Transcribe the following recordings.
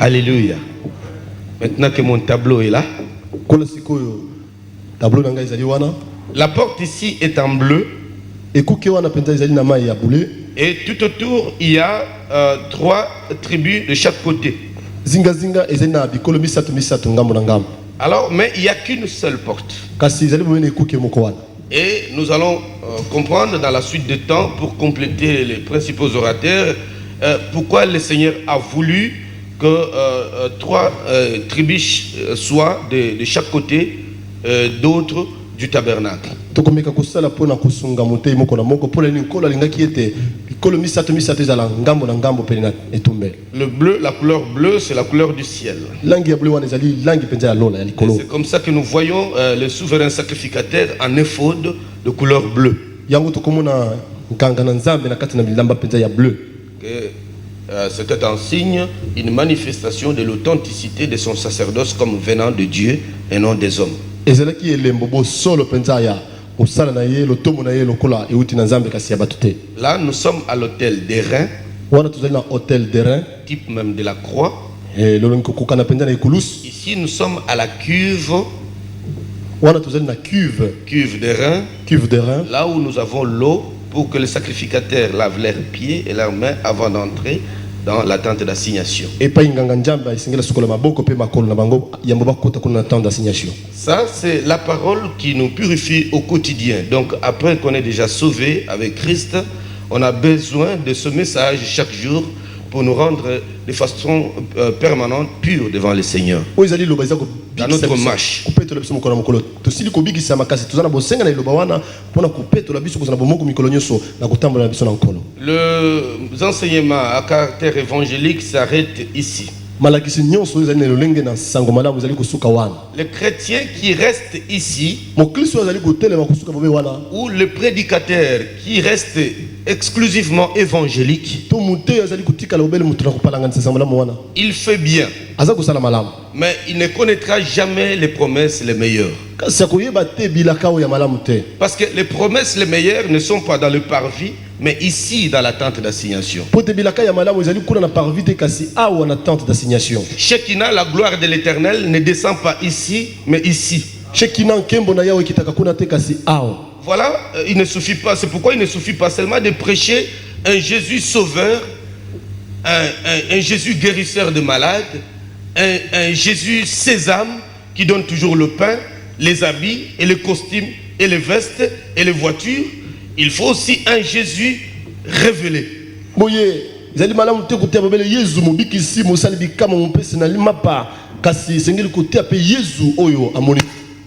Alléluia. Maintenant que mon tableau est là, la porte ici est en bleu. Et tout autour, il y a 3 tribus de chaque côté. Alors, mais il n'y a qu'une seule porte. Et nous allons comprendre dans la suite des temps, pour compléter les principaux orateurs, pourquoi le Seigneur a voulu que 3 tribus soient de chaque côté, d'autres du tabernacle. Le bleu, la couleur bleue, c'est la couleur du ciel. C'est comme ça que nous voyons le souverain sacrificateur en éphode de couleur bleue. C'était un signe, une manifestation de l'authenticité de son sacerdoce comme venant de Dieu et non des hommes. Là, nous sommes à l'autel des reins, type même de la croix. Ici, nous sommes à la cuve des reins, là où nous avons l'eau pour que les sacrificateurs lavent leurs pieds et leurs mains avant d'entrer dans la tente d'assignation. Ça, c'est la parole qui nous purifie au quotidien. Donc, après qu'on est déjà sauvé avec Christ, on a besoin de ce message chaque jour pour nous rendre de façon permanente pure devant le Seigneur. Dans notre marche. Les enseignements à caractère évangélique s'arrêtent ici. Le chrétien qui reste ici, ou le prédicateur qui reste exclusivement évangélique, il fait bien, mais il ne connaîtra jamais les promesses les meilleures. Parce que les promesses les meilleures ne sont pas dans le parvis, mais ici dans la tente d'assignation. Shekinah, la gloire de l'Éternel, ne descend pas ici, mais ici. Voilà, il ne suffit pas. C'est pourquoi il ne suffit pas seulement de prêcher un Jésus sauveur, un Jésus guérisseur de malades, un Jésus sésame qui donne toujours le pain, les habits et les costumes et les vestes et les voitures. Il faut aussi un Jésus révélé.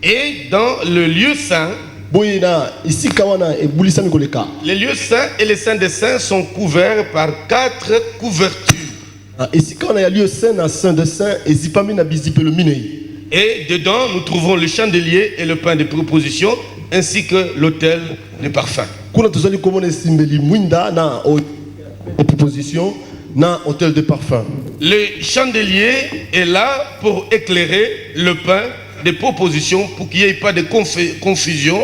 Et dans le lieu saint, les lieux saints et les saints des saints sont couverts par 4 couvertures. Et dedans, nous trouvons le chandelier et le pain de proposition, ainsi que l'autel de parfum. Le chandelier est là pour éclairer le pain de proposition, pour qu'il n'y ait pas de confusion.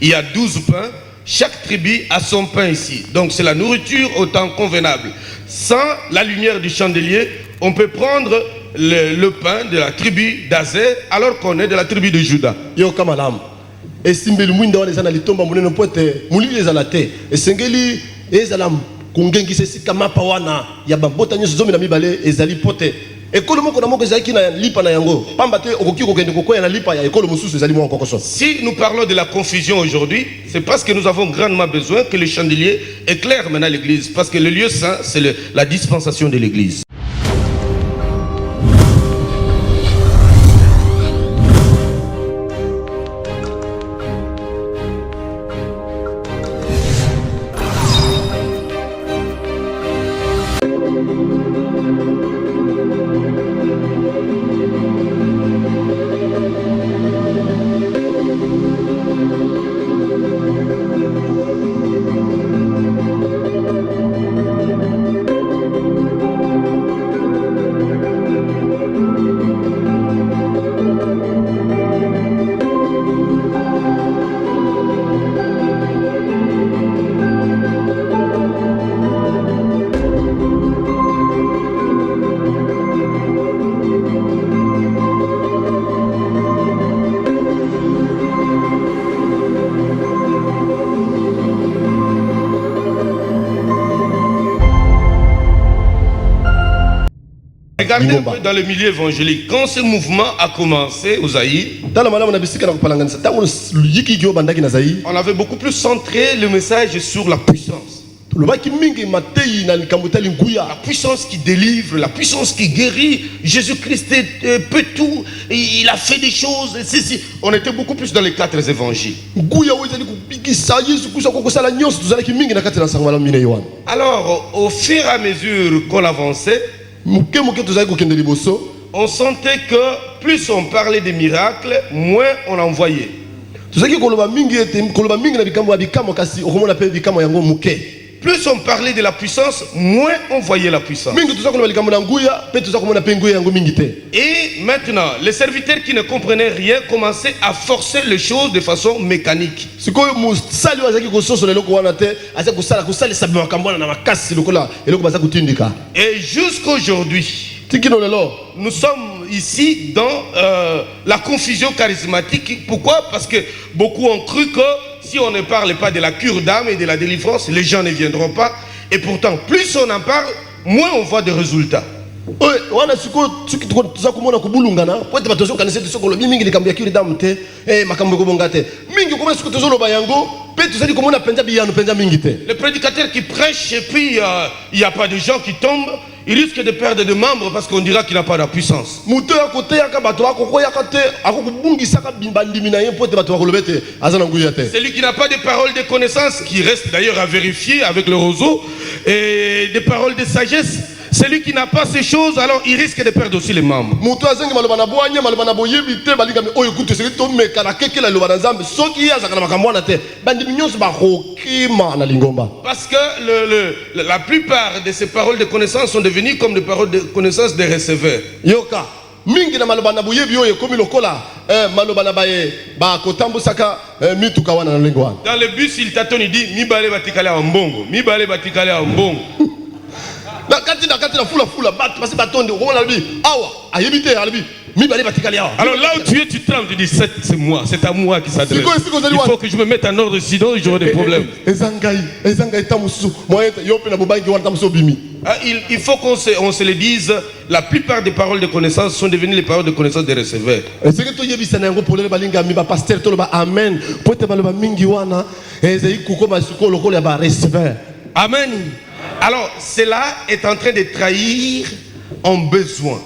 Il y a 12 pains, chaque tribu a son pain ici. Donc c'est la nourriture au temps convenable. Sans la lumière du chandelier, on peut prendre le pain de la tribu d'Azer alors qu'on est de la tribu de Juda. Si nous parlons de la confusion aujourd'hui, c'est parce que nous avons grandement besoin que le chandelier éclaire maintenant l'église, parce que le lieu saint, c'est la dispensation de l'église. Regardez un peu dans le milieu évangélique. Quand ce mouvement a commencé aux Zaïre, on avait beaucoup plus centré le message sur la puissance. La puissance qui délivre, la puissance qui guérit. Jésus-Christ peut tout. Il a fait des choses. On était beaucoup plus dans les 4 évangiles. Alors, au fur et à mesure qu'on avançait, on sentait que plus on parlait des miracles, moins on envoyait. Plus on parlait de la puissance, moins on voyait la puissance. Et maintenant, les serviteurs qui ne comprenaient rien commençaient à forcer les choses de façon mécanique. Et jusqu'à aujourd'hui, nous sommes ici dans la confusion charismatique. Pourquoi? Parce que beaucoup ont cru que si on ne parle pas de la cure d'âme et de la délivrance, les gens ne viendront pas. Et pourtant, plus on en parle, moins on voit de résultats. Le prédicateur qui prêche et puis il n'y a pas de gens qui tombent, il risque de perdre des membres parce qu'on dira qu'il n'a pas de puissance. Celui qui n'a pas de paroles de connaissance, qui reste d'ailleurs à vérifier avec le roseau, et des paroles de sagesse, celui qui n'a pas ces choses, alors il risque de perdre aussi les membres. Parce que la plupart de ces paroles de connaissance sont devenues comme des paroles de connaissance des receveurs. Dans le bus, il t'attend, il dit mi balé batikale en bongo, mi balé batikale en bongo. Alors là où tu es, tu trembles, tu dis c'est moi, c'est à moi qui s'adresse. Il faut que je me mette en ordre, sinon j'aurai des problèmes. Il faut qu'on se le dise, la plupart des paroles de connaissance sont devenues les paroles de connaissance des receveurs. Amen. Alors, cela est en train de trahir un besoin.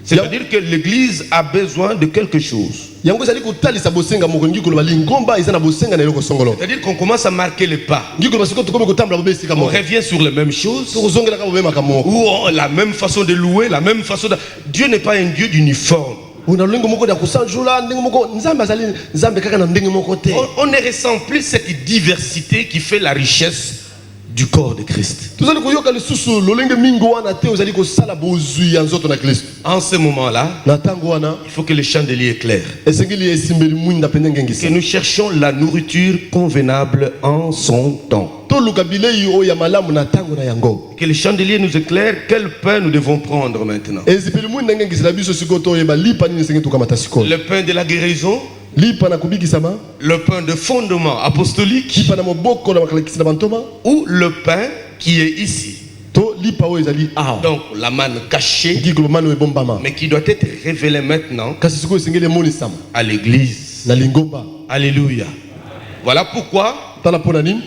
C'est-à-dire que l'Église a besoin de quelque chose. C'est-à-dire qu'on commence à marquer les pas. On revient sur les mêmes choses. Ou la même façon de louer, la même façon de... Dieu n'est pas un Dieu d'uniforme. On ne ressent plus cette diversité qui fait la richesse du corps de Christ. En ce moment-là, il faut que le chandelier éclaire. Que nous cherchions la nourriture convenable en son temps. Que le chandelier nous éclaire, quel pain nous devons prendre maintenant. Le pain de la guérison, le pain de fondement apostolique, ou le pain qui est ici. Donc la manne cachée, mais qui doit être révélée maintenant à l'église. Alléluia. Voilà pourquoi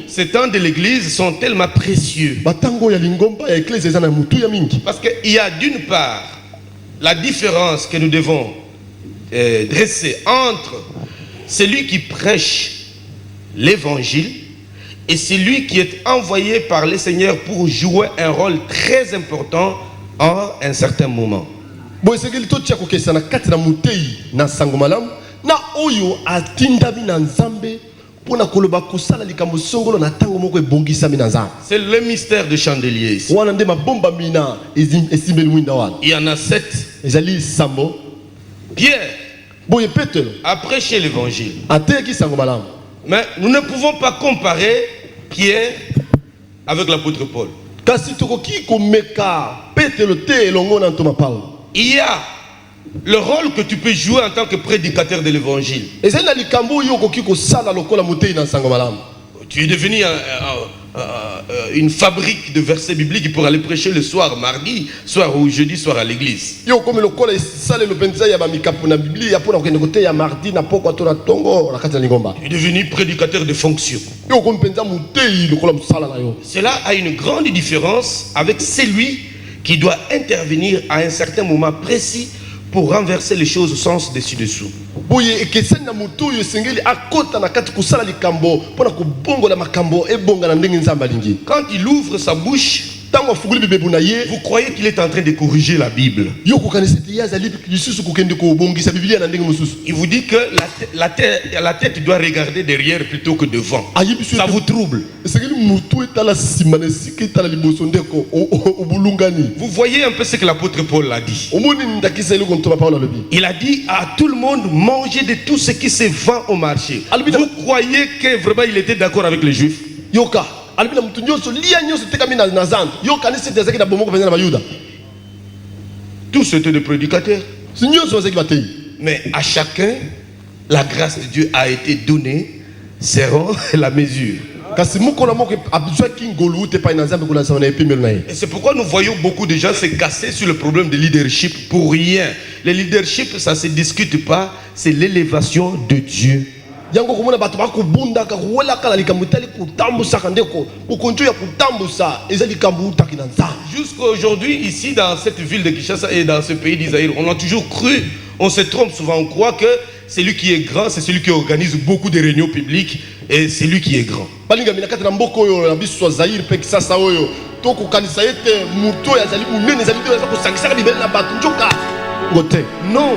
ces temps de l'église sont tellement précieux. Parce qu'il y a d'une part la différence que nous devons dresser entre celui qui prêche l'évangile et celui qui est envoyé par le Seigneur pour jouer un rôle très important à un certain moment. C'est le mystère du chandelier ici. Il y en a 7. Pierre a prêché l'évangile. Mais nous ne pouvons pas comparer Pierre avec l'apôtre Paul. Il y a le rôle que tu peux jouer en tant que prédicateur de l'évangile. Tu es devenu une fabrique de versets bibliques pour aller prêcher le soir, mardi, soir ou jeudi soir à l'église. Yo comme le kola sale le penza ya ba mikapo na Biblia ya pona kende kote ya mardi na poko to na tongo na kati na lingomba. Il est devenu prédicateur de fonction. Yo comme penza mutei le kola musala na yo. Cela a une grande différence avec celui qui doit intervenir à un certain moment précis pour renverser les choses au sens dessus-dessous. Boye ekeseni na mutu yo sengeli akota na kati kusala likambo pona kubongola makambo ebonga na ndenge nzamba lingi. Quand il ouvre sa bouche, Tango fuguli bibebu na ye, vous croyez qu'il est en train de corriger la Bible. Yo kokaniseti ya zali lisusu kokende ko bongisa Biblia na ndenge mususu. Il vous dit que la tête doit regarder derrière plutôt que devant. Ça vous trouble. Sengeli mutu etala simana siki etala liboso ndeko obulungani. Vous voyez un peu ce que l'apôtre Paul a dit. Omoni ndakisa ile konto parole na lobi. Il a dit à tout le monde, mangez de tout ce qui se vend au marché. Vous croyez que vraiment il était d'accord avec les Juifs? Yoka. Alibina mtu nyoso lia nyoso tekami na nazanto. Yoka ni sete zaki na bomoko penza na bayuda. Tous c'était des prédicateurs. Si nyoso zaki batei. Mais à chacun, la grâce de Dieu a été donnée selon la mesure. Et c'est pourquoi nous voyons beaucoup de gens se casser sur le problème de leadership pour rien. Le leadership, ça ne se discute pas, c'est l'élévation de Dieu. Jusqu'aujourd'hui, ici dans cette ville de Kinshasa et dans ce pays d'Israël, on a toujours cru, on se trompe souvent, on croit que c'est lui qui est grand, c'est celui qui organise beaucoup de réunions publiques et c'est lui qui est grand. Non.